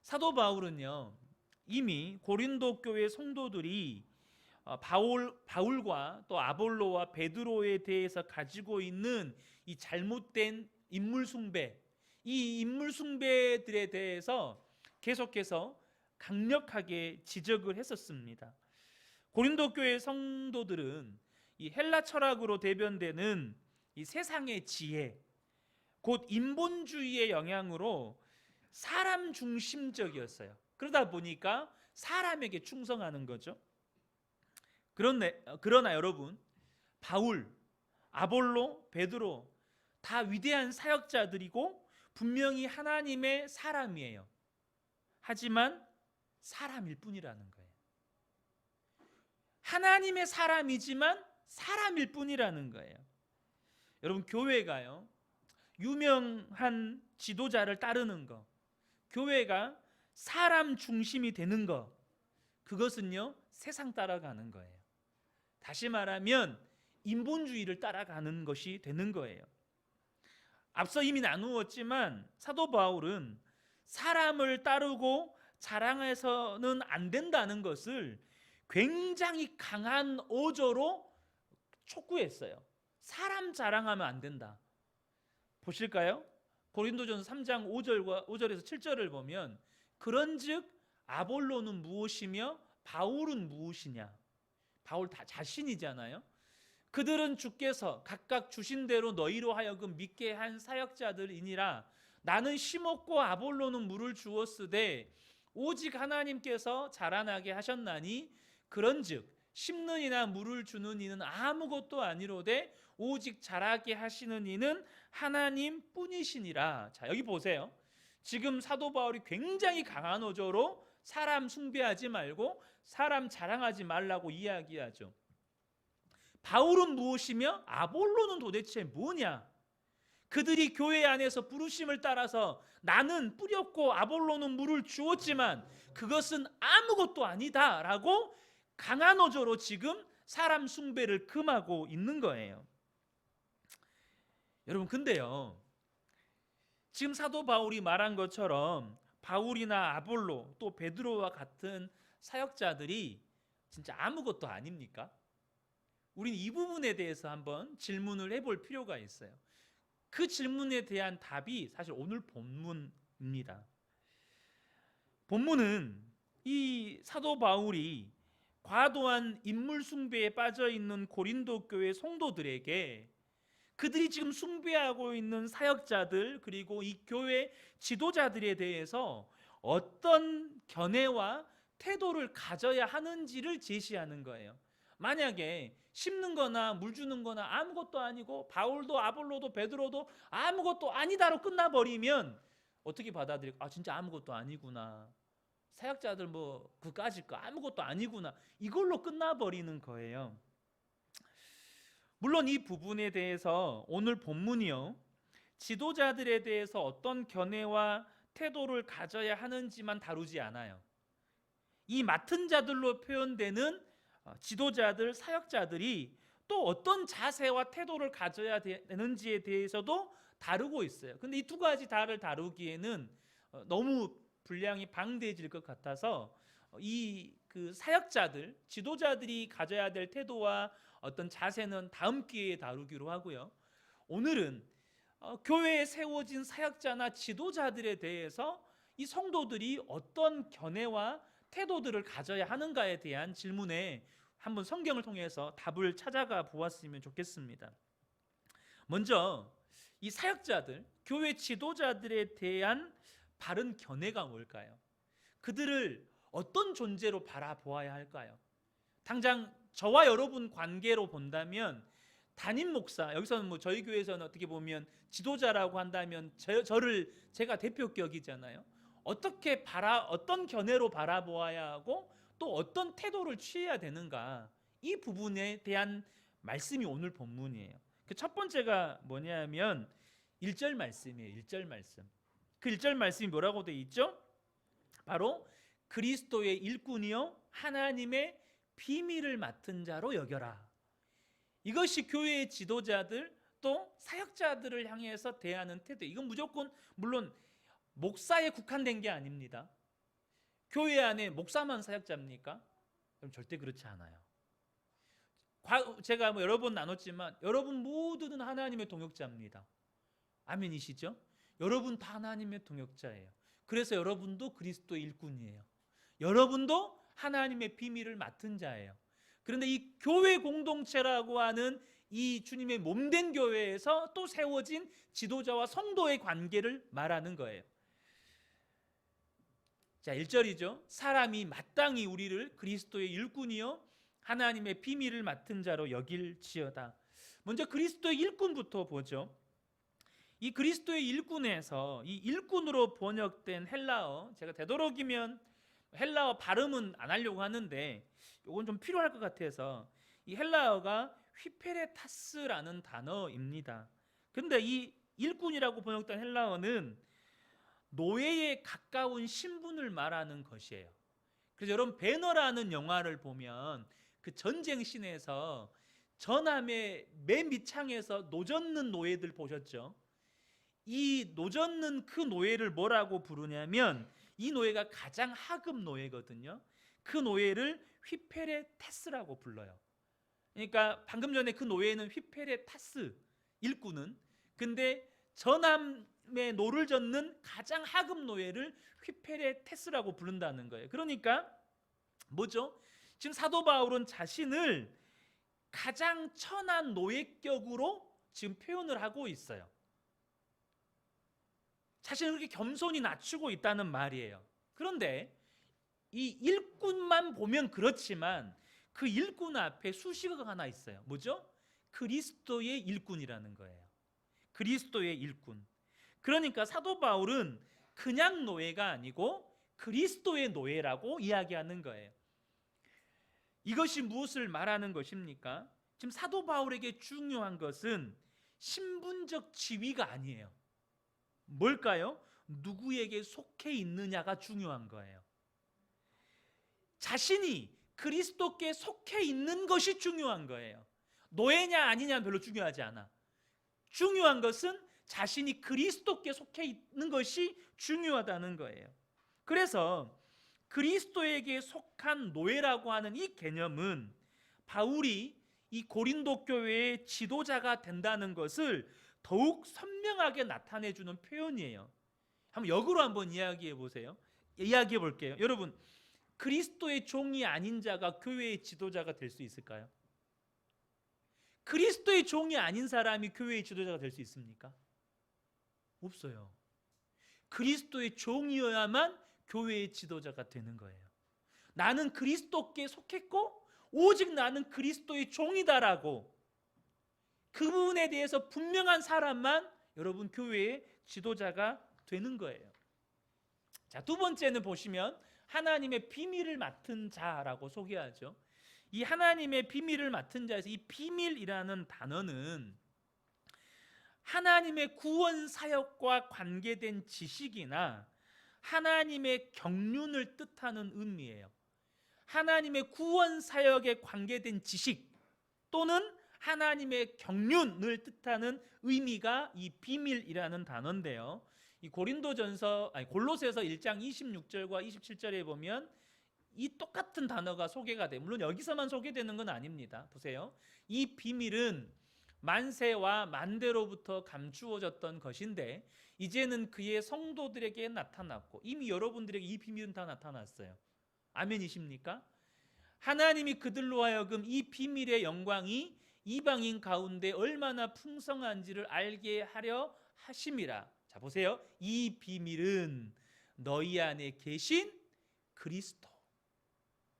사도 바울은요, 이미 고린도 교회 성도들이 바울과 또 아볼로와 베드로에 대해서 가지고 있는 이 잘못된 인물 숭배, 이 인물 숭배들에 대해서 계속해서 강력하게 지적을 했었습니다. 고린도 교회 성도들은 이 헬라 철학으로 대변되는 이 세상의 지혜, 곧 인본주의의 영향으로 사람 중심적이었어요. 그러다 보니까 사람에게 충성하는 거죠. 그러나 여러분, 바울, 아볼로, 베드로 다 위대한 사역자들이고 분명히 하나님의 사람이에요. 하지만 사람일 뿐이라는 거예요. 하나님의 사람이지만 사람일 뿐이라는 거예요. 여러분, 교회가요, 유명한 지도자를 따르는 거, 교회가 사람 중심이 되는 거, 그것은요 세상 따라가는 거예요. 다시 말하면 인본주의를 따라가는 것이 되는 거예요. 앞서 이미 나누었지만 사도 바울은 사람을 따르고 자랑해서는 안 된다는 것을 굉장히 강한 어조로 촉구했어요. 사람 자랑하면 안 된다. 보실까요? 고린도전서 3장 5절에서 7절을 보면 그런즉 아볼로는 무엇이며 바울은 무엇이냐? 바울 다 자신이잖아요. 그들은 주께서 각각 주신 대로 너희로 하여금 믿게 한 사역자들이니라. 나는 심었고 아볼로는 물을 주었으되 오직 하나님께서 자라나게 하셨나니 그런즉 심는 이나 물을 주는 이는 아무것도 아니로되 오직 자라게 하시는 이는 하나님 뿐이시니라. 자, 여기 보세요. 지금 사도 바울이 굉장히 강한 어조로 사람 숭배하지 말고 사람 자랑하지 말라고 이야기하죠. 바울은 무엇이며 아볼로는 도대체 뭐냐? 그들이 교회 안에서 부르심을 따라서 나는 뿌렸고 아볼로는 물을 주었지만 그것은 아무것도 아니다라고 강한 어조로 지금 사람 숭배를 금하고 있는 거예요. 여러분, 근데요, 지금 사도 바울이 말한 것처럼 바울이나 아볼로 또 베드로와 같은 사역자들이 진짜 아무것도 아닙니까? 우린 이 부분에 대해서 한번 질문을 해볼 필요가 있어요. 그 질문에 대한 답이 사실 오늘 본문입니다. 본문은 이 사도 바울이 과도한 인물 숭배에 빠져 있는 고린도 교회 성도들에게 그들이 지금 숭배하고 있는 사역자들 그리고 이 교회 지도자들에 대해서 어떤 견해와 태도를 가져야 하는지를 제시하는 거예요. 만약에 심는 거나 물 주는 거나 아무것도 아니고 바울도 아볼로도 베드로도 아무것도 아니다로 끝나버리면 어떻게 받아들일까? 아, 진짜 아무것도 아니구나. 사역자들 뭐 그까짓 거 아무것도 아니구나. 이걸로 끝나버리는 거예요. 물론 이 부분에 대해서 오늘 본문이요, 지도자들에 대해서 어떤 견해와 태도를 가져야 하는지만 다루지 않아요. 이 맡은 자들로 표현되는 지도자들, 사역자들이 또 어떤 자세와 태도를 가져야 되는지에 대해서도 다루고 있어요. 근데 이 두 가지 다를 다루기에는 너무 분량이 방대해질 것 같아서 이 그 사역자들, 지도자들이 가져야 될 태도와 어떤 자세는 다음 기회에 다루기로 하고요. 오늘은 교회에 세워진 사역자나 지도자들에 대해서 이 성도들이 어떤 견해와 태도들을 가져야 하는가에 대한 질문에 한번 성경을 통해서 답을 찾아가 보았으면 좋겠습니다. 먼저 이 사역자들, 교회 지도자들에 대한 바른 견해가 뭘까요? 그들을 어떤 존재로 바라보아야 할까요? 당장 저와 여러분 관계로 본다면 담임 목사, 여기서는 뭐 저희 교회에서는 어떻게 보면 지도자라고 한다면 저를 제가 대표격이잖아요. 어떤 견해로 바라보아야 하고 또 어떤 태도를 취해야 되는가, 이 부분에 대한 말씀이 오늘 본문이에요. 그 첫 번째가 뭐냐면 1절 말씀이에요. 1절 말씀. 그 1절 말씀이 뭐라고 되어 있죠? 바로 그리스도의 일꾼이요 하나님의 비밀을 맡은 자로 여겨라. 이것이 교회의 지도자들 또 사역자들을 향해서 대하는 태도. 이건 무조건 물론 목사에 국한된 게 아닙니다. 교회 안에 목사만 사역자입니까? 그럼 절대 그렇지 않아요. 제가 여러 번 나눴지만 여러분 모두는 하나님의 동역자입니다. 아멘이시죠? 여러분 다 하나님의 동역자예요. 그래서 여러분도 그리스도의 일꾼이에요. 여러분도 하나님의 비밀을 맡은 자예요. 그런데 이 교회 공동체라고 하는 이 주님의 몸된 교회에서 또 세워진 지도자와 성도의 관계를 말하는 거예요. 자, 1절이죠. 사람이 마땅히 우리를 그리스도의 일꾼이요 하나님의 비밀을 맡은 자로 여길지어다. 먼저 그리스도의 일꾼부터 보죠. 이 그리스도의 일꾼에서 이 일꾼으로 번역된 헬라어, 제가 되도록이면 헬라어 발음은 안 하려고 하는데 이건 좀 필요할 것 같아서 이 헬라어가 휘페레타스라는 단어입니다. 근데 이 일꾼이라고 번역된 헬라어는 노예에 가까운 신분을 말하는 것이에요. 그래서 여러분 배너라는 영화를 보면 그 전쟁 씬에서 전함의 맨 밑창에서 노젓는 노예들 보셨죠? 이 노젓는 그 노예를 뭐라고 부르냐면 이 노예가 가장 하급 노예거든요. 그 노예를 휘페레테스라고 불러요. 그러니까 방금 전에 그 노예는 휘페레타스 일꾼은, 근데 전함의 노를 젓는 가장 하급 노예를 휘페레테스라고 부른다는 거예요. 그러니까 뭐죠? 지금 사도 바울은 자신을 가장 천한 노예격으로 지금 표현을 하고 있어요. 자신을 그렇게 겸손히 낮추고 있다는 말이에요. 그런데 이 일꾼만 보면 그렇지만 그 일꾼 앞에 수식어가 하나 있어요. 뭐죠? 그리스도의 일꾼이라는 거예요. 그리스도의 일꾼. 그러니까 사도 바울은 그냥 노예가 아니고 그리스도의 노예라고 이야기하는 거예요. 이것이 무엇을 말하는 것입니까? 지금 사도 바울에게 중요한 것은 신분적 지위가 아니에요. 뭘까요? 누구에게 속해 있느냐가 중요한 거예요. 자신이 그리스도께 속해 있는 것이 중요한 거예요. 노예냐 아니냐는 별로 중요하지 않아. 중요한 것은 자신이 그리스도께 속해 있는 것이 중요하다는 거예요. 그래서 그리스도에게 속한 노예라고 하는 이 개념은 바울이 이 고린도 교회의 지도자가 된다는 것을 더욱 선명하게 나타내주는 표현이에요. 한번 역으로 한번 이야기해 보세요. 이야기해 볼게요. 여러분, 그리스도의 종이 아닌 자가 교회의 지도자가 될 수 있을까요? 그리스도의 종이 아닌 사람이 교회의 지도자가 될 수 있습니까? 없어요. 그리스도의 종이어야만 교회의 지도자가 되는 거예요. 나는 그리스도께 속했고 오직 나는 그리스도의 종이다라고 그 부분에 대해서 분명한 사람만 여러분 교회의 지도자가 되는 거예요. 자, 두 번째는 보시면 하나님의 비밀을 맡은 자라고 소개하죠. 이 하나님의 비밀을 맡은 자에서 이 비밀이라는 단어는 하나님의 구원 사역과 관계된 지식이나 하나님의 경륜을 뜻하는 의미예요. 하나님의 구원 사역에 관계된 지식 또는 하나님의 경륜을 뜻하는 의미가 이 비밀이라는 단어인데요. 이 골로새서 1장 26절과 27절에 보면 이 똑같은 단어가 소개가 돼요. 물론 여기서만 소개되는 건 아닙니다. 보세요. 이 비밀은 만세와 만대로부터 감추어졌던 것인데 이제는 그의 성도들에게 나타났고 이미 여러분들에게 이 비밀은 다 나타났어요. 아멘이십니까? 하나님이 그들로 하여금 이 비밀의 영광이 이방인 가운데 얼마나 풍성한지를 알게 하려 하심이라. 자, 보세요. 이 비밀은 너희 안에 계신 그리스도.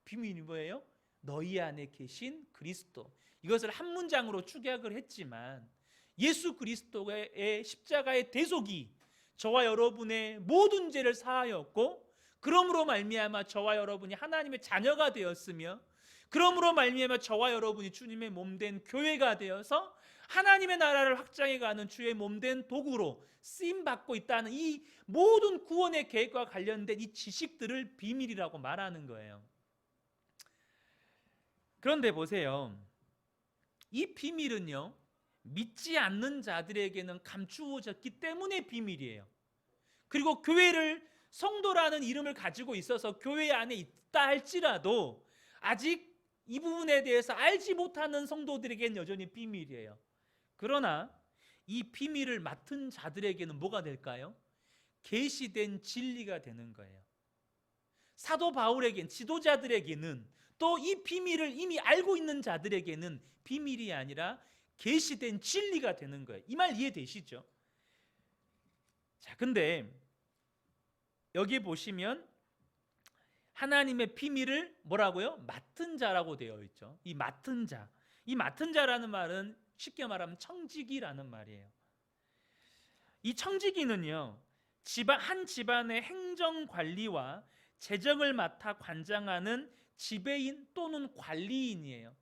비밀이 뭐예요? 너희 안에 계신 그리스도. 이것을 한 문장으로 축약을 했지만 예수 그리스도의 십자가의 대속이 저와 여러분의 모든 죄를 사하였고 그러므로 말미암아 저와 여러분이 하나님의 자녀가 되었으며 그러므로 말미암아 저와 여러분이 주님의 몸된 교회가 되어서 하나님의 나라를 확장해가는 주의 몸된 도구로 쓰임받고 있다는 이 모든 구원의 계획과 관련된 이 지식들을 비밀이라고 말하는 거예요. 그런데 보세요. 이 비밀은요, 믿지 않는 자들에게는 감추어졌기 때문에 비밀이에요. 그리고 교회를 성도라는 이름을 가지고 있어서 교회 안에 있다 할지라도 아직 이 부분에 대해서 알지 못하는 성도들에게는 여전히 비밀이에요. 그러나 이 비밀을 맡은 자들에게는 뭐가 될까요? 계시된 진리가 되는 거예요. 사도 바울에겐, 지도자들에게는, 또 이 비밀을 이미 알고 있는 자들에게는 비밀이 아니라 계시된 진리가 되는 거예요. 이 말 이해되시죠? 자, 근데 여기 보시면 하나님의 비밀을 뭐라고요? 맡은 자라고 되어 있죠. 이 맡은 자, 이 맡은 자라는 말은 쉽게 말하면 청지기라는 말이에요. 이 청지기는요, 한 집안의 행정 관리와 재정을 맡아 관장하는 지배인 또는 관리인이에요.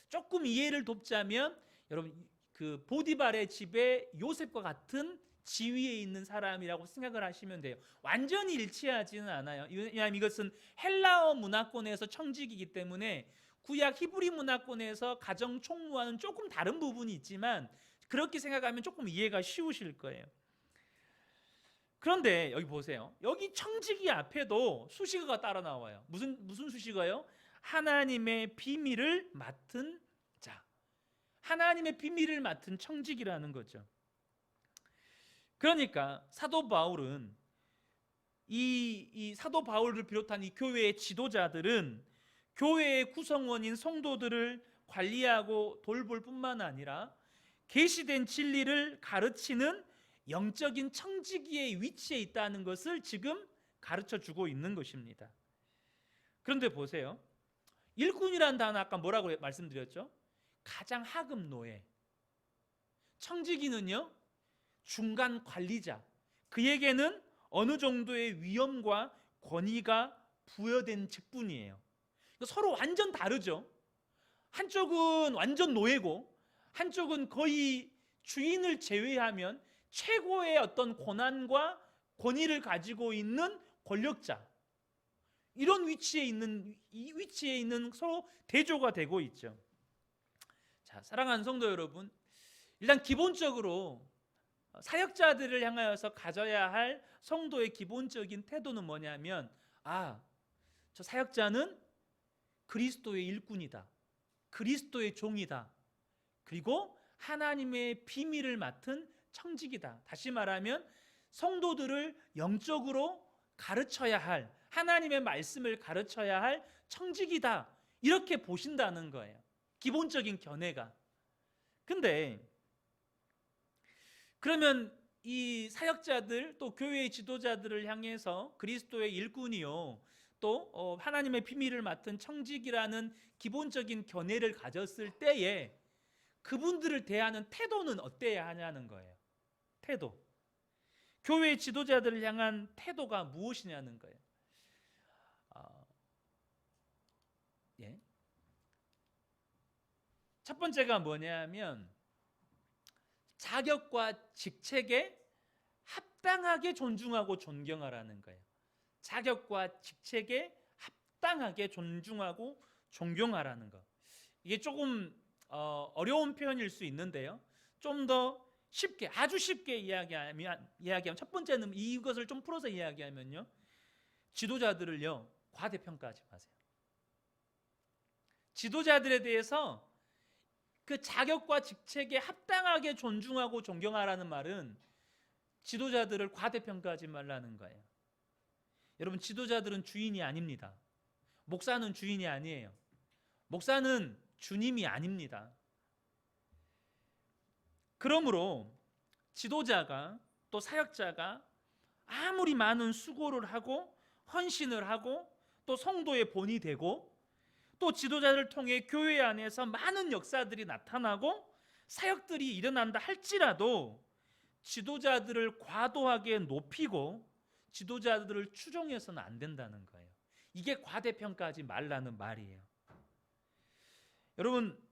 조금 이해를 돕자면 여러분 그 보디발의 집에 요셉과 같은 지위에 있는 사람이라고 생각을 하시면 돼요. 완전히 일치하지는 않아요. 왜냐하면 이것은 헬라어 문화권에서 청지기이기 때문에 구약 히브리 문화권에서 가정 총무와는 조금 다른 부분이 있지만 그렇게 생각하면 조금 이해가 쉬우실 거예요. 그런데 여기 보세요. 여기 청지기 앞에도 수식어가 따라 나와요. 무슨 수식어요? 하나님의 비밀을 맡은 자. 하나님의 비밀을 맡은 청지기라는 거죠. 그러니까 사도 바울은 이 사도 바울을 비롯한 이 교회의 지도자들은 교회의 구성원인 성도들을 관리하고 돌볼 뿐만 아니라 계시된 진리를 가르치는 영적인 청지기의 위치에 있다는 것을 지금 가르쳐 주고 있는 것입니다. 그런데 보세요. 일꾼이라는 단어 아까 뭐라고 말씀드렸죠? 가장 하급 노예. 청지기는요, 중간 관리자. 그에게는 어느 정도의 위엄과 권위가 부여된 직분이에요. 서로 완전 다르죠. 한쪽은 완전 노예고 한쪽은 거의 주인을 제외하면 최고의 어떤 권한과 권위를 가지고 있는 권력자. 이런 위치에 있는 서로 대조가 되고 있죠. 자, 사랑하는 성도 여러분, 일단 기본적으로 사역자들을 향하여서 가져야 할 성도의 기본적인 태도는 뭐냐면, 저 사역자는 그리스도의 일꾼이다, 그리스도의 종이다, 그리고 하나님의 비밀을 맡은 청지기다. 다시 말하면 성도들을 영적으로 가르쳐야 할, 하나님의 말씀을 가르쳐야 할 청지기다, 이렇게 보신다는 거예요. 기본적인 견해가. 근데 그러면 이 사역자들 또 교회의 지도자들을 향해서 그리스도의 일꾼이요, 또 하나님의 비밀을 맡은 청지기라는 기본적인 견해를 가졌을 때에 그분들을 대하는 태도는 어때야 하냐는 거예요. 태도. 교회의 지도자들을 향한 태도가 무엇이냐는 거예요. 첫 번째가 뭐냐면 자격과 직책에 합당하게 존중하고 존경하라는 거예요. 자격과 직책에 합당하게 존중하고 존경하라는 것. 이게 조금 어려운 표현일 수 있는데요. 좀 더 쉽게, 아주 쉽게 이야기하면 첫 번째는 이것을 좀 풀어서 이야기하면요, 지도자들을요 과대평가하지 마세요. 지도자들에 대해서 그 자격과 직책에 합당하게 존중하고 존경하라는 말은 지도자들을 과대평가하지 말라는 거예요. 여러분, 지도자들은 주인이 아닙니다. 목사는 주인이 아니에요. 목사는 주님이 아닙니다. 그러므로 지도자가 또 사역자가 아무리 많은 수고를 하고 헌신을 하고 또 성도의 본이 되고 또 지도자를 통해 교회 안에서 많은 역사들이 나타나고 사역들이 일어난다 할지라도 지도자들을 과도하게 높이고 지도자들을 추종해서는 안 된다는 거예요. 이게 과대평가하지 말라는 말이에요. 여러분,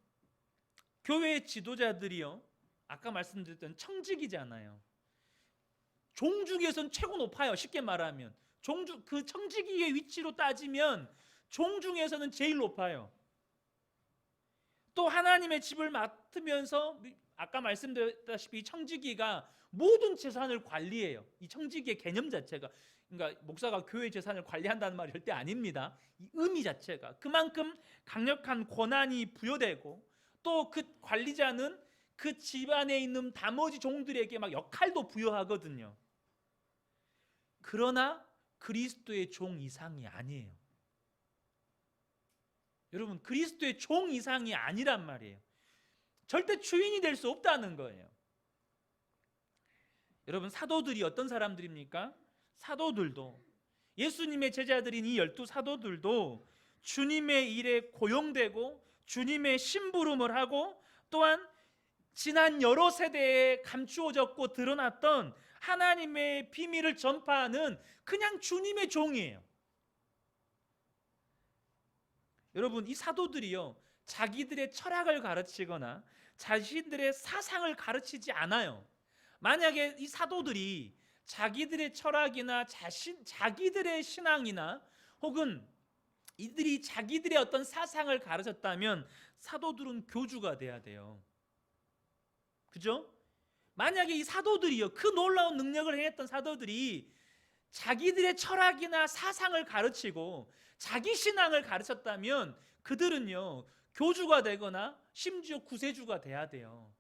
교회의 지도자들이요, 아까 말씀드렸던 청직이잖아요. 종 중에서는 최고 높아요. 쉽게 말하면 그 청지기의 위치로 따지면 종 중에서는 제일 높아요. 또 하나님의 집을 맡으면서 아까 말씀드렸다시피 청지기가 모든 재산을 관리해요. 이 청지기의 개념 자체가, 그러니까 목사가 교회 재산을 관리한다는 말이 절대 아닙니다. 이 의미 자체가 그만큼 강력한 권한이 부여되고, 또 그 관리자는 그 집안에 있는 나머지 종들에게 막 역할도 부여하거든요. 그러나 그리스도의 종 이상이 아니에요. 여러분, 그리스도의 종 이상이 아니란 말이에요. 절대 주인이 될 수 없다는 거예요. 여러분, 사도들이 어떤 사람들입니까? 사도들도, 예수님의 제자들인 이 12사도들도 주님의 일에 고용되고 주님의 심부름을 하고, 또한 지난 여러 세대에 감추어졌고 드러났던 하나님의 비밀을 전파하는 그냥 주님의 종이에요. 여러분, 이 사도들이요, 자기들의 철학을 가르치거나 자신들의 사상을 가르치지 않아요. 만약에 이 사도들이 자기들의 철학이나 자기들의 신앙이나 혹은 이들이 자기들의 어떤 사상을 가르쳤다면 사도들은 교주가 돼야 돼요. 그죠? 만약에 이 사도들이요, 그 놀라운 능력을 행했던 사도들이 자기들의 철학이나 사상을 가르치고 자기 신앙을 가르쳤다면 그들은요, 교주가 되거나 심지어 구세주가 돼야 돼요.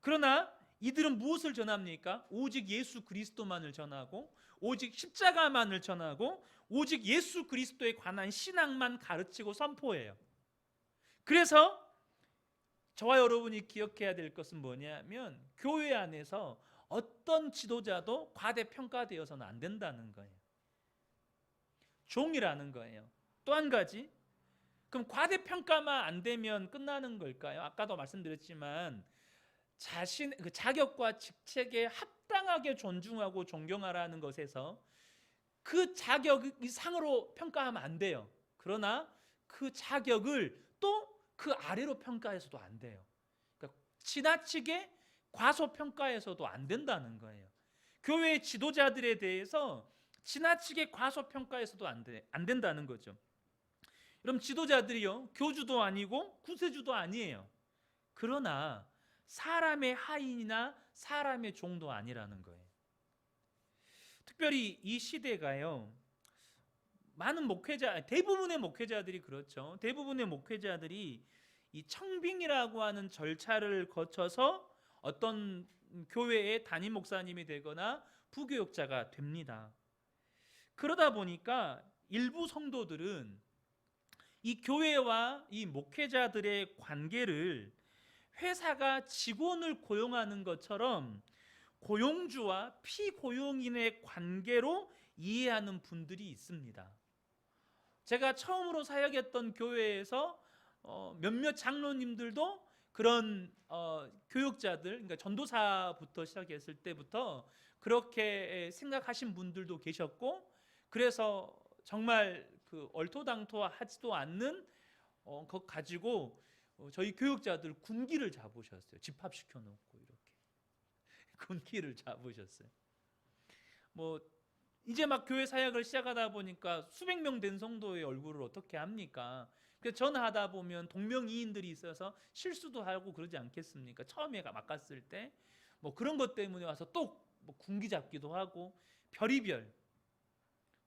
그러나 이들은 무엇을 전합니까? 오직 예수 그리스도만을 전하고, 오직 십자가만을 전하고, 오직 예수 그리스도에 관한 신앙만 가르치고 선포해요. 그래서 저와 여러분이 기억해야 될 것은 뭐냐면, 교회 안에서 어떤 지도자도 과대평가되어서는 안 된다는 거예요. 종이라는 거예요. 또 한 가지, 그럼 과대평가만 안 되면 끝나는 걸까요? 아까도 말씀드렸지만 그 자격과 직책에 합당하게 존중하고 존경하라는 것에서 그 자격 이상으로 평가하면 안 돼요. 그러나 그 자격을 또 그 아래로 평가해서도 안 돼요. 그러니까 지나치게 과소평가해서도 안 된다는 거예요. 교회의 지도자들에 대해서 지나치게 과소평가해서도 안 된다는 거죠. 그럼 지도자들이요, 교주도 아니고 구세주도 아니에요. 그러나 사람의 하인이나 사람의 종도 아니라는 거예요. 특별히 이 시대가요, 많은 대부분의 목회자들이 그렇죠. 대부분의 목회자들이 이 청빙이라고 하는 절차를 거쳐서 어떤 교회의 담임 목사님이 되거나 부교육자가 됩니다. 그러다 보니까 일부 성도들은 이 교회와 이 목회자들의 관계를 회사가 직원을 고용하는 것처럼 고용주와 피고용인의 관계로 이해하는 분들이 있습니다. 제가 처음으로 사역했던 교회에서 몇몇 장로님들도 그런 교육자들, 그러니까 전도사부터 시작했을 때부터 그렇게 생각하신 분들도 계셨고, 그래서 정말 그 얼토당토하지도 않는 것 가지고 저희 교육자들 군기를 잡으셨어요. 집합시켜 놓고 이렇게 군기를 잡으셨어요. 뭐 이제 막 교회 사역을 시작하다 보니까 수백 명 된 성도의 얼굴을 어떻게 합니까? 그래서 전하다 보면 동명이인들이 있어서 실수도 하고 그러지 않겠습니까? 처음에 막 갔을 때 뭐 그런 것 때문에 와서 또 뭐 군기 잡기도 하고 별의별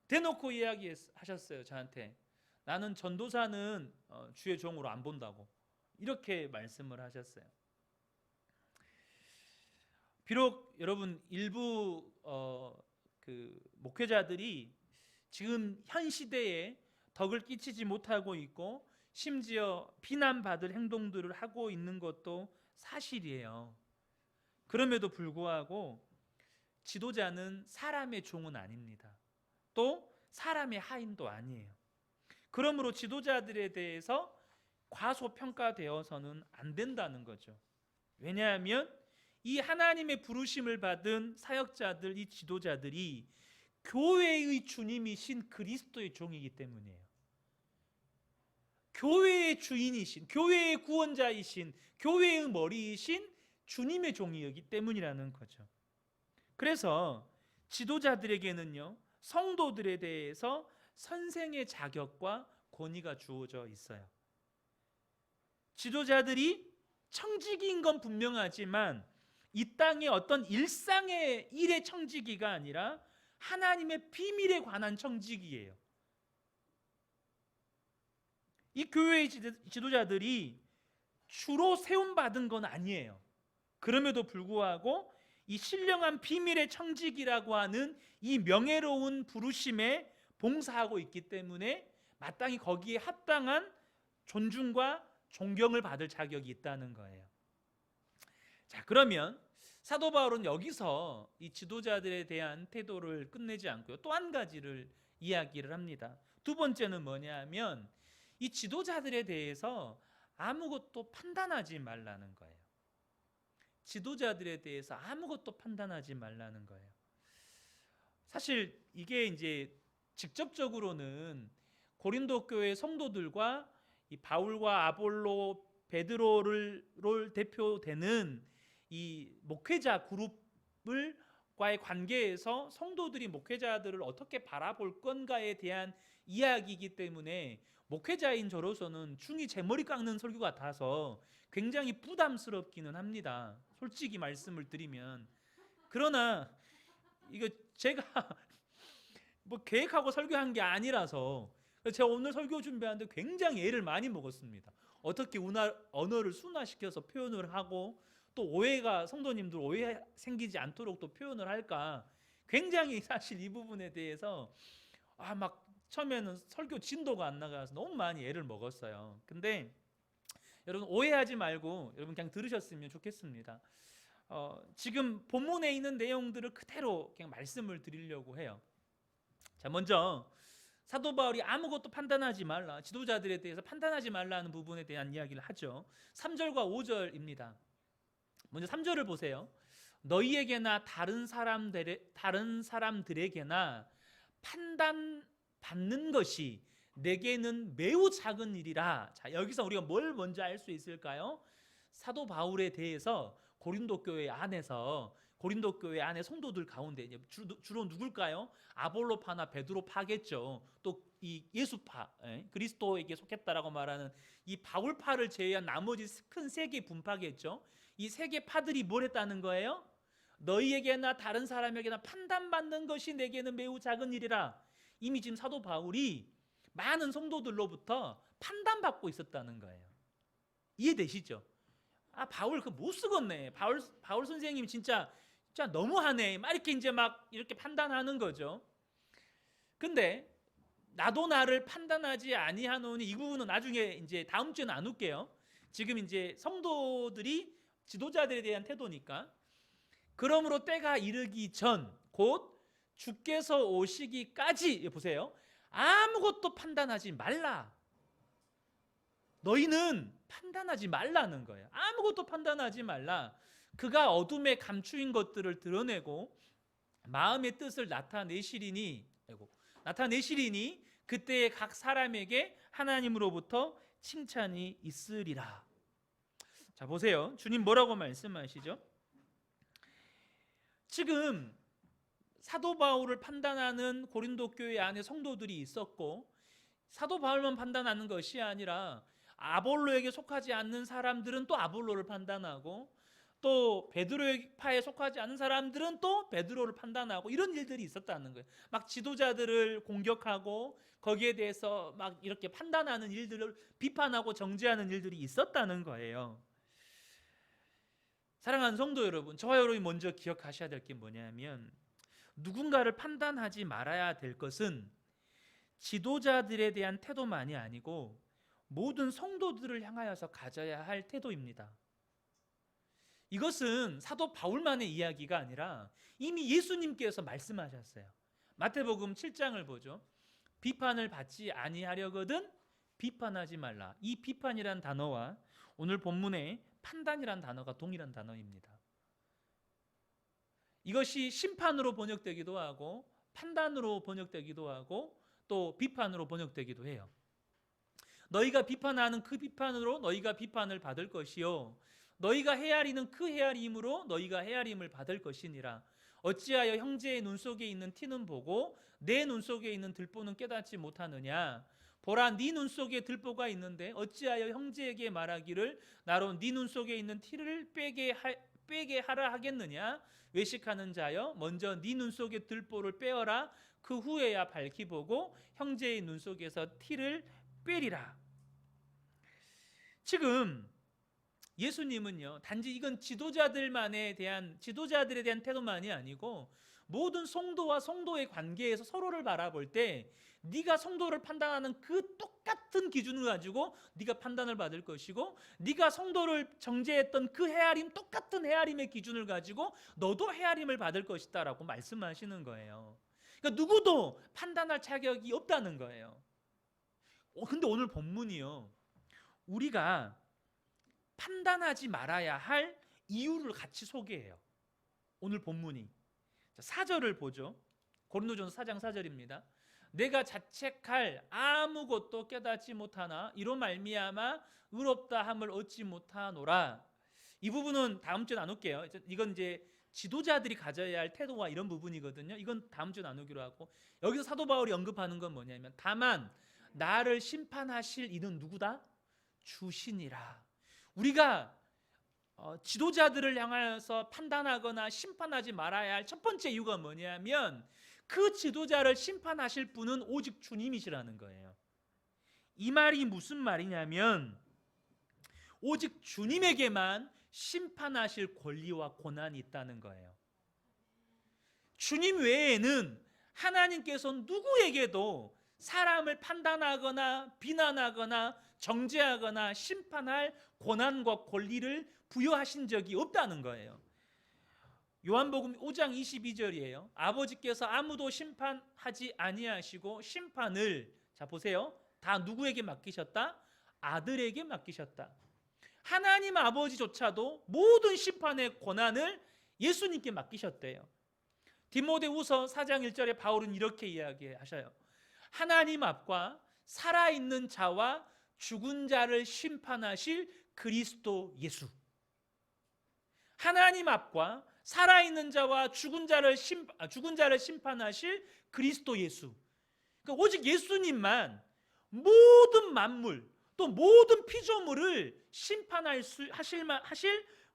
대놓고 이야기하셨어요. 저한테 나는 전도사는 주의 종으로 안 본다고 이렇게 말씀을 하셨어요. 비록 여러분 일부 그 목회자들이 지금 현 시대에 덕을 끼치지 못하고 있고 심지어 비난받을 행동들을 하고 있는 것도 사실이에요. 그럼에도 불구하고 지도자는 사람의 종은 아닙니다. 또 사람의 하인도 아니에요. 그러므로 지도자들에 대해서 과소평가되어서는 안 된다는 거죠. 왜냐하면 이 하나님의 부르심을 받은 사역자들, 이 지도자들이 교회의 주님이신 그리스도의 종이기 때문이에요. 교회의 주인이신, 교회의 구원자이신, 교회의 머리이신 주님의 종이었기 때문이라는 거죠. 그래서 지도자들에게는요, 성도들에 대해서 선생의 자격과 권위가 주어져 있어요. 지도자들이 청지기인 건 분명하지만 이 땅의 어떤 일상의 일의 청지기가 아니라 하나님의 비밀에 관한 청지기예요. 이 교회의 지도자들이 주로 세움받은 건 아니에요. 그럼에도 불구하고 이 신령한 비밀의 청지기라고 하는 이 명예로운 부르심에 봉사하고 있기 때문에 마땅히 거기에 합당한 존중과 존경을 받을 자격이 있다는 거예요. 자, 그러면 사도 바울은 여기서 이 지도자들에 대한 태도를 끝내지 않고요, 또 한 가지를 이야기를 합니다. 두 번째는 뭐냐 하면 이 지도자들에 대해서 아무것도 판단하지 말라는 거예요. 지도자들에 대해서 아무것도 판단하지 말라는 거예요. 사실 이게 이제 직접적으로는 고린도 교회 성도들과 이 바울과 아볼로, 베드로를 대표되는 이 목회자 그룹과의 관계에서 성도들이 목회자들을 어떻게 바라볼 건가에 대한 이야기이기 때문에 목회자인 저로서는 중이 제 머리 깎는 설교 같아서 굉장히 부담스럽기는 합니다. 솔직히 말씀을 드리면. 그러나 이거 제가 뭐 계획하고 설교한 게 아니라서 제가 오늘 설교 준비하는데 굉장히 애를 많이 먹었습니다. 어떻게 언어를 순화시켜서 표현을 하고 또 오해가, 성도님들 오해 생기지 않도록 또 표현을 할까, 굉장히 사실 이 부분에 대해서 막 처음에는 설교 진도가 안 나가서 너무 많이 애를 먹었어요. 근데 여러분 오해하지 말고 여러분 그냥 들으셨으면 좋겠습니다. 지금 본문에 있는 내용들을 그대로 그냥 말씀을 드리려고 해요. 자, 먼저 사도 바울이 아무것도 판단하지 말라, 지도자들에 대해서 판단하지 말라는 부분에 대한 이야기를 하죠. 3절과 5절입니다. 먼저 3절을 보세요. 너희에게나 다른 사람들에게나 판단받는 것이 내게는 매우 작은 일이라. 자, 여기서 우리가 뭘 먼저 알 수 있을까요? 사도 바울에 대해서 고린도 교회 안에서, 고린도 교회 안에 성도들 가운데 주로 누굴까요? 아볼로파나 베드로파겠죠. 또 이 예수파, 그리스도에게 속했다라고 말하는 이 바울파를 제외한 나머지 큰 세 개 분파겠죠. 이 세 개 파들이 뭘 했다는 거예요? 너희에게나 다른 사람에게나 판단받는 것이 내게는 매우 작은 일이라. 이미 지금 사도 바울이 많은 성도들로부터 판단받고 있었다는 거예요. 이해되시죠? 바울 못 쓰겠네. 바울 선생님 진짜 너무하네. 막 이렇게 이제 막 이렇게 판단하는 거죠. 근데 나도 나를 판단하지 아니하노니, 이 부분은 나중에 이제 다음 주에 나눌게요. 지금 이제 성도들이 지도자들에 대한 태도니까. 그러므로 때가 이르기 전 곧 주께서 오시기까지, 보세요, 아무것도 판단하지 말라. 너희는 판단하지 말라는 거예요. 아무것도 판단하지 말라. 그가 어둠에 감추인 것들을 드러내고 마음의 뜻을 나타내시리니 그때에 각 사람에게 하나님으로부터 칭찬이 있으리라. 자, 보세요. 주님 뭐라고 말씀하시죠? 지금 사도 바울을 판단하는 고린도 교회 안에 성도들이 있었고, 사도 바울만 판단하는 것이 아니라 아볼로에게 속하지 않는 사람들은 또 아볼로를 판단하고, 또 베드로의 파에 속하지 않은 사람들은 또 베드로를 판단하고, 이런 일들이 있었다는 거예요. 막 지도자들을 공격하고 거기에 대해서 막 이렇게 판단하는 일들을 비판하고 정죄하는 일들이 있었다는 거예요. 사랑하는 성도 여러분, 저와 여러분이 먼저 기억하셔야 될 게 뭐냐면, 누군가를 판단하지 말아야 될 것은 지도자들에 대한 태도만이 아니고 모든 성도들을 향하여서 가져야 할 태도입니다. 이것은 사도 바울만의 이야기가 아니라 이미 예수님께서 말씀하셨어요. 마태복음 7장을 보죠. 비판을 받지 아니하려거든 비판하지 말라. 이 비판이란 단어와 오늘 본문의 판단이란 단어가 동일한 단어입니다. 이것이 심판으로 번역되기도 하고 판단으로 번역되기도 하고 또 비판으로 번역되기도 해요. 너희가 비판하는 그 비판으로 너희가 비판을 받을 것이요, 너희가 헤아리는 그 헤아림으로 너희가 헤아림을 받을 것이니라. 어찌하여 형제의 눈 속에 있는 티는 보고 내 눈 속에 있는 들보는 깨닫지 못하느냐. 보라, 네 눈 속에 들보가 있는데 어찌하여 형제에게 말하기를 나로 네 눈 속에 있는 티를 빼게 하라 하겠느냐? 외식하는 자여, 먼저 네 눈 속에 들보를 빼어라. 그 후에야 밝히 보고 형제의 눈 속에서 티를 빼리라. 지금 예수님은요, 단지 이건 지도자들에 대한 태도만이 아니고 모든 성도와 성도의 관계에서 서로를 바라볼 때 네가 성도를 판단하는 그 똑같은 기준을 가지고 네가 판단을 받을 것이고, 네가 성도를 정죄했던 그 헤아림, 똑같은 헤아림의 기준을 가지고 너도 헤아림을 받을 것이다라고 말씀하시는 거예요. 그러니까 누구도 판단할 자격이 없다는 거예요. 근데 오늘 본문이요, 우리가 판단하지 말아야 할 이유를 같이 소개해요. 오늘 본문이 4절을 보죠. 고린도전서 4장 4절입니다. 내가 자책할 아무것도 깨닫지 못하나 이로 말미암아 의롭다 함을 얻지 못하노라. 이 부분은 다음 주에 나눌게요. 이건 이제 지도자들이 가져야 할 태도와 이런 부분이거든요. 이건 다음 주에 나누기로 하고, 여기서 사도 바울이 언급하는 건 뭐냐면, 다만 나를 심판하실 이는 누구다? 주시니라. 우리가 지도자들을 향해서 판단하거나 심판하지 말아야 할 첫 번째 이유가 뭐냐면, 그 지도자를 심판하실 분은 오직 주님이시라는 거예요. 이 말이 무슨 말이냐면, 오직 주님에게만 심판하실 권리와 권한이 있다는 거예요. 주님 외에는 하나님께서 누구에게도 사람을 판단하거나 비난하거나 정죄하거나 심판할 권한과 권리를 부여하신 적이 없다는 거예요. 요한복음 5장 22절이에요. 아버지께서 아무도 심판하지 아니하시고 심판을, 자 보세요, 다 누구에게 맡기셨다? 아들에게 맡기셨다. 하나님 아버지조차도 모든 심판의 권한을 예수님께 맡기셨대요. 디모데후서 4장 1절에 바울은 이렇게 이야기하셔요. 하나님 앞과 살아있는 자와 죽은 자를 심판하실 그리스도 예수. 하나님 앞과 살아있는 자와 죽은 자를 심판하실 그리스도 예수. 그러니까 오직 예수님만 모든 만물, 또 모든 피조물을 심판하실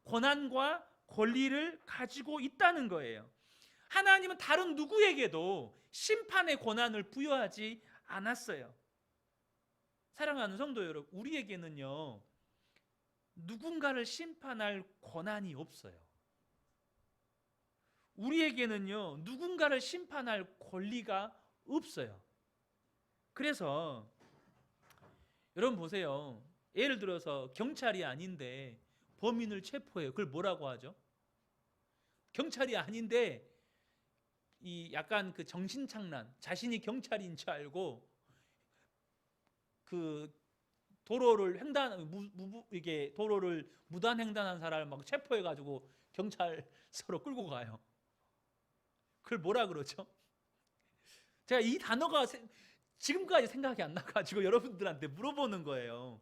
권한과 권리를 가지고 있다는 거예요. 하나님은 다른 누구에게도 심판의 권한을 부여하지 않았어요. 사랑하는 성도 여러분, 우리에게는요, 누군가를 심판할 권한이 없어요. 우리에게는요, 누군가를 심판할 권리가 없어요. 그래서 여러분 보세요. 예를 들어서 경찰이 아닌데 범인을 체포해요. 그걸 뭐라고 하죠? 경찰이 아닌데 이 약간 그 정신착란, 자신이 경찰인 줄 알고 그 도로를 도로를 무단 횡단한 사람을 막 체포해 가지고 경찰서로 끌고 가요. 그걸 뭐라 그러죠? 제가 이 단어가 지금까지 생각이 안 나가지고 여러분들한테 물어보는 거예요.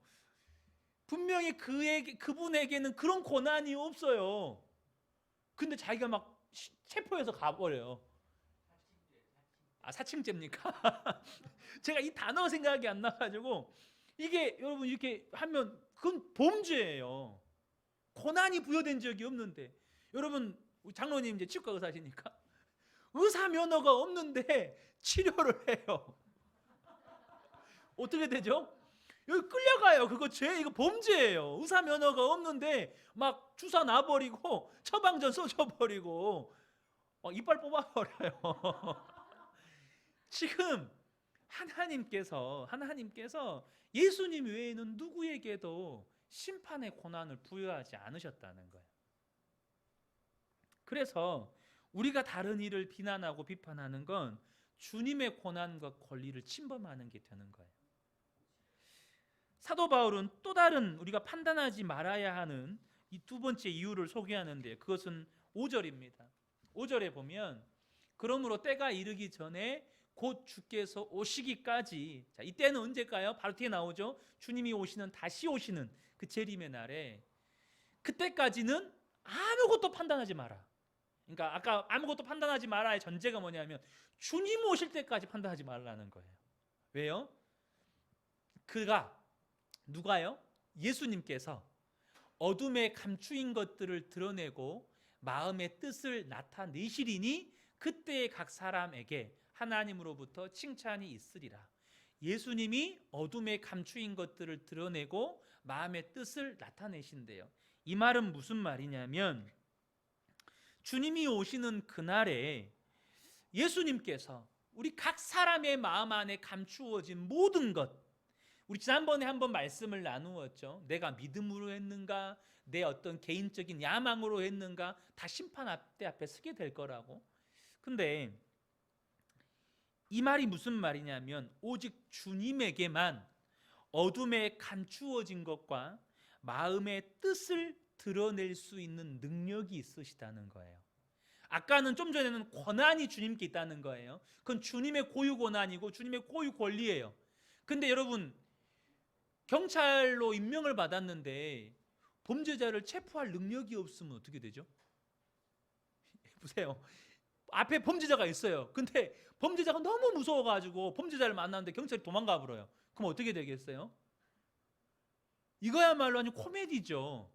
분명히 그분에게는 그런 권한이 없어요. 근데 자기가 막 체포해서 가버려요. 사칭죄입니까? 제가 이 단어 생각이 안 나가지고, 이게 여러분 이렇게 하면 그건 범죄예요. 권한이 부여된 적이 없는데. 여러분 장로님 이제 치과 의사시니까 의사 면허가 없는데 치료를 해요. 어떻게 되죠? 여기 끌려가요. 이거 범죄예요. 의사 면허가 없는데 막 주사 놔버리고 처방전 써줘버리고 이빨 뽑아버려요. 지금 하나님께서 예수님 외에는 누구에게도 심판의 권한을 부여하지 않으셨다는 거예요. 그래서 우리가 다른 이를 비난하고 비판하는 건 주님의 권한과 권리를 침범하는 게 되는 거예요. 사도 바울은 또 다른 우리가 판단하지 말아야 하는 이 두 번째 이유를 소개하는데, 그것은 5절입니다. 5절에 보면, 그러므로 때가 이르기 전에 곧 주께서 오시기까지, 자, 이때는 언제일까요? 바로 뒤에 나오죠. 주님이 다시 오시는 그 재림의 날에, 그때까지는 아무것도 판단하지 마라. 그러니까 아까 아무것도 판단하지 마라의 전제가 뭐냐면 주님 오실 때까지 판단하지 말라는 거예요. 왜요? 누가요? 예수님께서 어둠에 감추인 것들을 드러내고 마음의 뜻을 나타내시리니 그때의 각 사람에게 하나님으로부터 칭찬이 있으리라. 예수님이 어둠에 감추인 것들을 드러내고 마음의 뜻을 나타내신대요. 이 말은 무슨 말이냐면 주님이 오시는 그날에 예수님께서 우리 각 사람의 마음 안에 감추어진 모든 것, 우리 지난번에 한번 말씀을 나누었죠. 내가 믿음으로 했는가, 내 어떤 개인적인 야망으로 했는가, 다 심판 앞에 서게 될 거라고. 근데 이 말이 무슨 말이냐면 오직 주님에게만 어둠에 감추어진 것과 마음의 뜻을 드러낼 수 있는 능력이 있으시다는 거예요. 아까는 좀 전에는 권한이 주님께 있다는 거예요. 그건 주님의 고유 권한이고 주님의 고유 권리예요. 근데 여러분, 경찰로 임명을 받았는데 범죄자를 체포할 능력이 없으면 어떻게 되죠? 보세요. 앞에 범죄자가 있어요. 근데 범죄자가 너무 무서워가지고 범죄자를 만났는데 경찰이 도망가 버려요. 그럼 어떻게 되겠어요? 이거야말로 아주 코미디죠.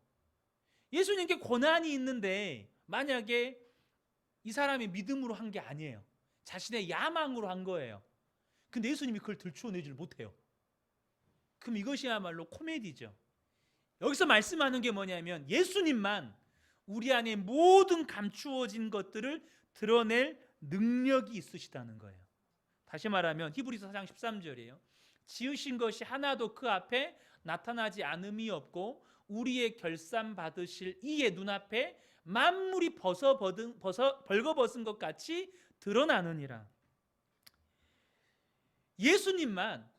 예수님께 권한이 있는데 만약에 이 사람이 믿음으로 한 게 아니에요. 자신의 야망으로 한 거예요. 근데 예수님이 그걸 들추어내질 못해요. 그럼 이것이야말로 코미디죠. 여기서 말씀하는 게 뭐냐면 예수님만 우리 안에 모든 감추어진 것들을 드러낼 능력이 있으시다는 거예요. 다시 말하면 히브리서 4장 13절이에요. 지으신 것이 하나도 그 앞에 나타나지 않음이 없고 우리의 결산 받으실 이의 눈앞에 만물이 벌거벗은 것 같이 드러나느니라. 예수님만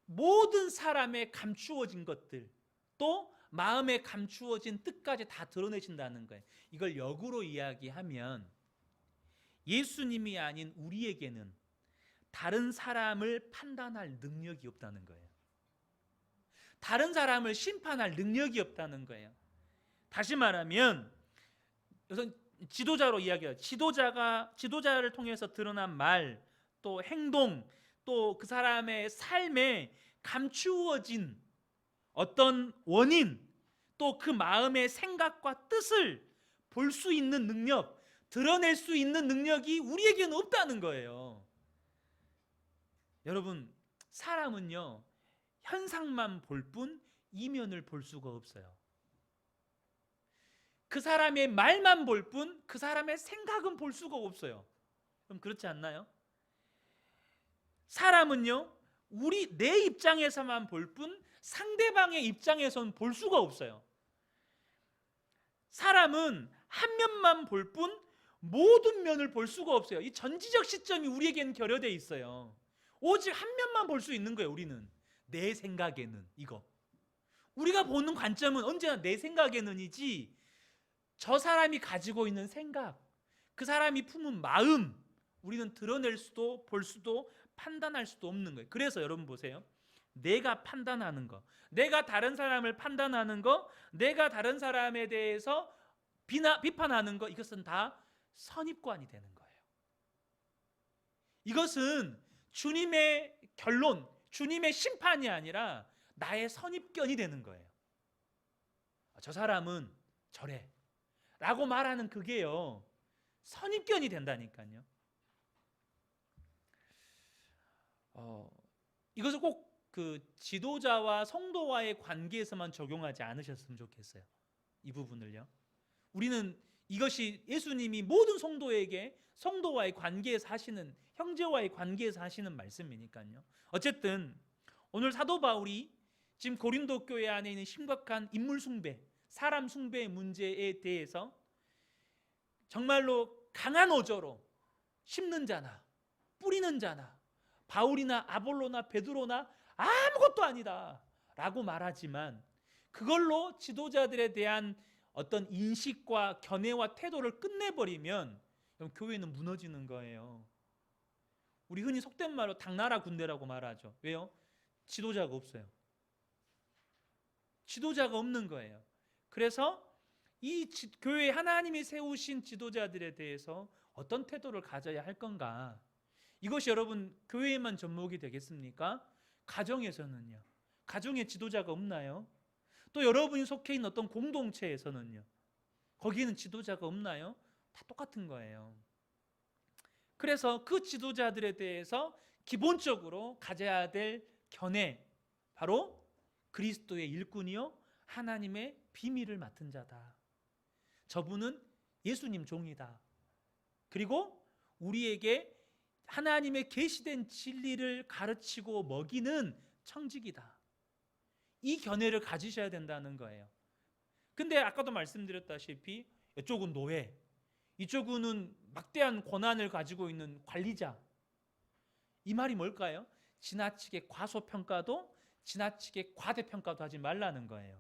모든 사람의 감추어진 것들, 또 마음에 감추어진 뜻까지 다 드러내신다는 거예요. 이걸 역으로 이야기하면 예수님이 아닌 우리에게는 다른 사람을 판단할 능력이 없다는 거예요. 다른 사람을 심판할 능력이 없다는 거예요. 다시 말하면 우선 지도자로 이야기해요. 지도자를 통해서 드러난 말, 또 행동, 또 그 사람의 삶에 감추어진 어떤 원인, 또 그 마음의 생각과 뜻을 볼 수 있는 능력, 드러낼 수 있는 능력이 우리에게는 없다는 거예요. 여러분, 사람은요 현상만 볼 뿐 이면을 볼 수가 없어요. 그 사람의 말만 볼 뿐 그 사람의 생각은 볼 수가 없어요. 그럼 그렇지 않나요? 사람은요 내 입장에서만 볼 뿐 상대방의 입장에서는 볼 수가 없어요. 사람은 한 면만 볼 뿐 모든 면을 볼 수가 없어요. 이 전지적 시점이 우리에게는 결여되어 있어요. 오직 한 면만 볼 수 있는 거예요. 우리는 내 생각에는 이거. 우리가 보는 관점은 언제나 내 생각에는이지 저 사람이 가지고 있는 생각, 그 사람이 품은 마음, 우리는 드러낼 수도 볼 수도 판단할 수도 없는 거예요. 그래서 여러분 보세요. 내가 판단하는 거, 내가 다른 사람을 판단하는 거, 내가 다른 사람에 대해서 비판하는 거, 이것은 다 선입관이 되는 거예요. 이것은 주님의 결론, 주님의 심판이 아니라 나의 선입견이 되는 거예요. 저 사람은 저래 라고 말하는 그게요 선입견이 된다니까요. 이것을 꼭 그 지도자와 성도와의 관계에서만 적용하지 않으셨으면 좋겠어요. 이 부분을요. 우리는 이것이 예수님이 모든 성도와의 관계에서 하시는, 형제와의 관계에서 하시는 말씀이니까요. 어쨌든 오늘 사도 바울이 지금 고린도 교회 안에 있는 심각한 인물 숭배, 사람 숭배의 문제에 대해서 정말로 강한 어조로 심는 자나 뿌리는 자나 바울이나 아볼로나 베드로나 아무것도 아니다 라고 말하지만 그걸로 지도자들에 대한 어떤 인식과 견해와 태도를 끝내버리면 교회는 무너지는 거예요. 우리 흔히 속된 말로 당나라 군대라고 말하죠. 왜요? 지도자가 없어요. 지도자가 없는 거예요. 그래서 이 교회에 하나님이 세우신 지도자들에 대해서 어떤 태도를 가져야 할 건가? 이것이 여러분 교회에만 접목이 되겠습니까? 가정에서는요? 가정에 지도자가 없나요? 또 여러분이 속해 있는 어떤 공동체에서는요? 거기에는 지도자가 없나요? 다 똑같은 거예요. 그래서 그 지도자들에 대해서 기본적으로 가져야 될 견해, 바로 그리스도의 일꾼이요 하나님의 비밀을 맡은 자다. 저분은 예수님 종이다. 그리고 우리에게 하나님의 계시된 진리를 가르치고 먹이는 청직이다. 이 견해를 가지셔야 된다는 거예요. 근데 아까도 말씀드렸다시피 이쪽은 노예, 이쪽은 막대한 권한을 가지고 있는 관리자. 이 말이 뭘까요? 지나치게 과소평가도 지나치게 과대평가도 하지 말라는 거예요.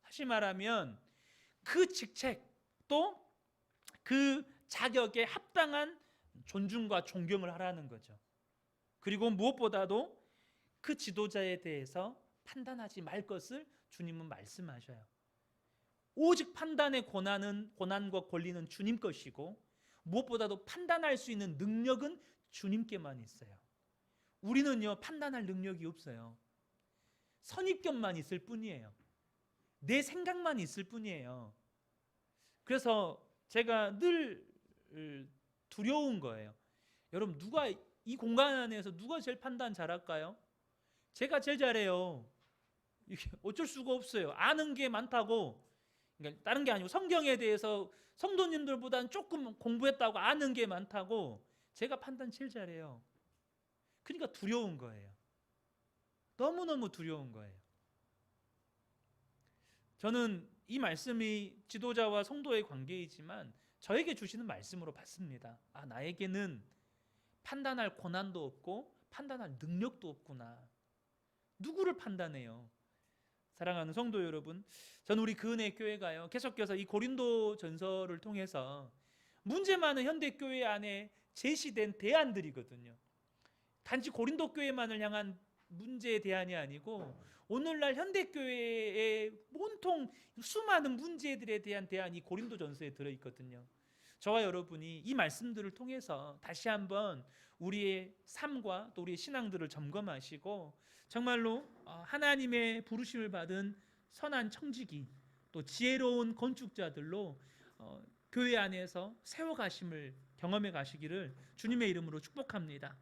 다시 말하면 그 직책 또 그 자격에 합당한 존중과 존경을 하라는 거죠. 그리고 무엇보다도 그 지도자에 대해서 판단하지 말 것을 주님은 말씀하셔요. 오직 판단의 고난과 권리는 주님 것이고 무엇보다도 판단할 수 있는 능력은 주님께만 있어요. 우리는요 판단할 능력이 없어요. 선입견만 있을 뿐이에요. 내 생각만 있을 뿐이에요. 그래서 제가 늘 두려운 거예요. 여러분 누가 이 공간 안에서 누가 제일 판단 잘할까요? 제가 제일 잘해요. 이게 어쩔 수가 없어요. 아는 게 많다고. 그러니까 다른 게 아니고 성경에 대해서 성도님들보다는 조금 공부했다고 아는 게 많다고 제가 판단 제일 잘해요. 그러니까 두려운 거예요. 너무너무 두려운 거예요. 저는 이 말씀이 지도자와 성도의 관계이지만 저에게 주시는 말씀으로 봤습니다. 아, 나에게는 판단할 권한도 없고 판단할 능력도 없구나. 누구를 판단해요? 사랑하는 성도 여러분, 저는 우리 그은혜 교회가요 계속해서 이 고린도 전서를 통해서 문제 많은 현대 교회 안에 제시된 대안들이거든요. 단지 고린도 교회만을 향한 문제의 대안이 아니고 오늘날 현대 교회의 온통 수많은 문제들에 대한 대안이 고린도 전서에 들어 있거든요. 저와 여러분이 이 말씀들을 통해서 다시 한번 우리의 삶과 또 우리의 신앙들을 점검하시고 정말로 하나님의 부르심을 받은 선한 청지기 또 지혜로운 건축자들로 교회 안에서 세워가심을 경험해 가시기를 주님의 이름으로 축복합니다.